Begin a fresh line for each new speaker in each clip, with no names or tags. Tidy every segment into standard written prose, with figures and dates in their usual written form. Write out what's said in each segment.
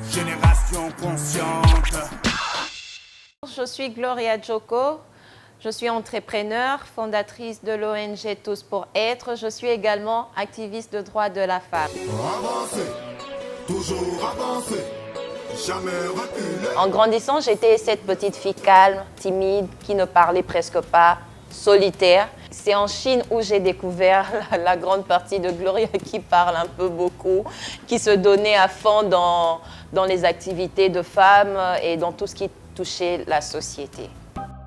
génération consciente.
Je suis Gloria Joko, je suis entrepreneur, fondatrice de l'ONG Tous pour Être. Je suis également activiste de droits de la femme.
Avancer, toujours avancer, jamais reculer.
En grandissant, j'étais cette petite fille calme, timide, qui ne parlait presque pas, solitaire. C'est en Chine où j'ai découvert la grande partie de Gloria qui parle un peu beaucoup, qui se donnait à fond dans les activités de femmes et dans tout ce qui touchait la société.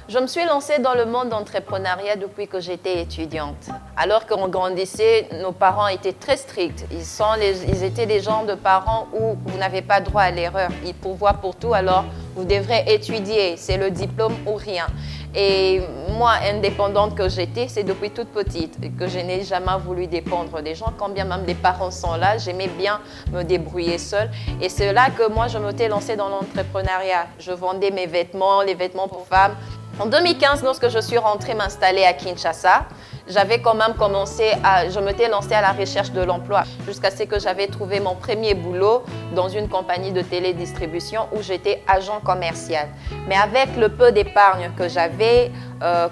Je me suis lancée dans le monde d'entrepreneuriat depuis que j'étais étudiante. Alors qu'on grandissait, nos parents étaient très stricts. Ils étaient des genres de parents où vous n'avez pas droit à l'erreur. Ils pourvoient pour tout, alors vous devrez étudier. C'est le diplôme ou rien. Et moi, indépendante que j'étais, c'est depuis toute petite que je n'ai jamais voulu dépendre des gens. Quand bien même les parents sont là, j'aimais bien me débrouiller seule. Et c'est là que moi, je m'étais lancée dans l'entrepreneuriat. Je vendais mes vêtements, les vêtements pour femmes. En 2015, lorsque je suis rentrée m'installer à Kinshasa, j'avais quand même je m'étais lancée à la recherche de l'emploi jusqu'à ce que j'avais trouvé mon premier boulot dans une compagnie de télédistribution où j'étais agent commercial. Mais avec le peu d'épargne que j'avais,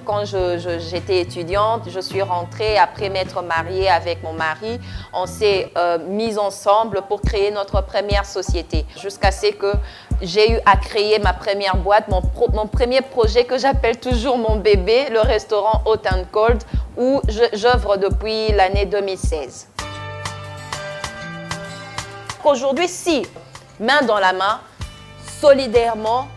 quand j'étais étudiante, je suis rentrée après m'être mariée avec mon mari. On s'est mis ensemble pour créer notre première société jusqu'à ce que j'ai eu à créer ma première boîte, mon premier projet que j'appelle toujours mon bébé, le restaurant Hot and Cold, où j'œuvre depuis l'année 2016. Aujourd'hui, si, main dans la main, solidairement,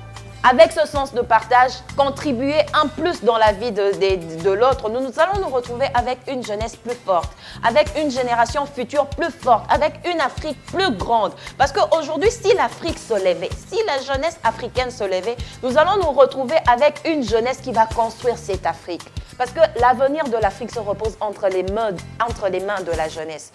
avec ce sens de partage, contribuer un plus dans la vie de l'autre, nous allons nous retrouver avec une jeunesse plus forte, avec une génération future plus forte, avec une Afrique plus grande. Parce qu'aujourd'hui, si l'Afrique se levait, si la jeunesse africaine se levait, nous allons nous retrouver avec une jeunesse qui va construire cette Afrique. Parce que l'avenir de l'Afrique se repose entre les mains de la jeunesse.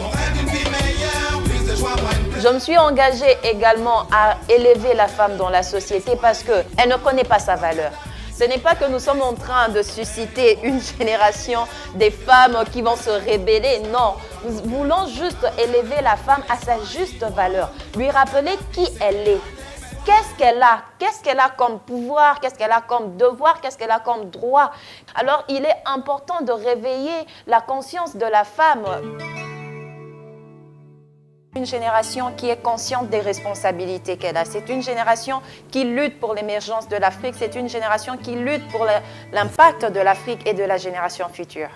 Je me suis engagée également à élever la femme dans la société parce qu'elle ne connaît pas sa valeur. Ce n'est pas que nous sommes en train de susciter une génération des femmes qui vont se rébeller. Non, nous voulons juste élever la femme à sa juste valeur, lui rappeler qui elle est. Qu'est-ce qu'elle a comme pouvoir, qu'est-ce qu'elle a comme devoir, qu'est-ce qu'elle a comme droit. Alors, il est important de réveiller la conscience de la femme. Une génération qui est consciente des responsabilités qu'elle a. C'est une génération qui lutte pour l'émergence de l'Afrique. C'est une génération qui lutte pour l'impact de l'Afrique et de la génération future.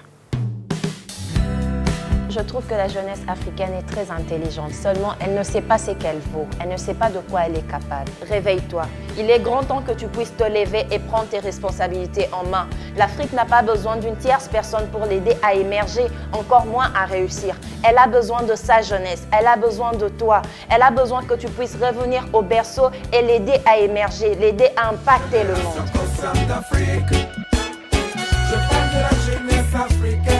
Je trouve que la jeunesse africaine est très intelligente, seulement elle ne sait pas ce qu'elle vaut, elle ne sait pas de quoi elle est capable. Réveille-toi. Il est grand temps que tu puisses te lever et prendre tes responsabilités en main. L'Afrique n'a pas besoin d'une tierce personne pour l'aider à émerger, encore moins à réussir. Elle a besoin de sa jeunesse, elle a besoin de toi, elle a besoin que tu puisses revenir au berceau et l'aider à émerger, l'aider à impacter le monde.
Je parle de la jeunesse africaine.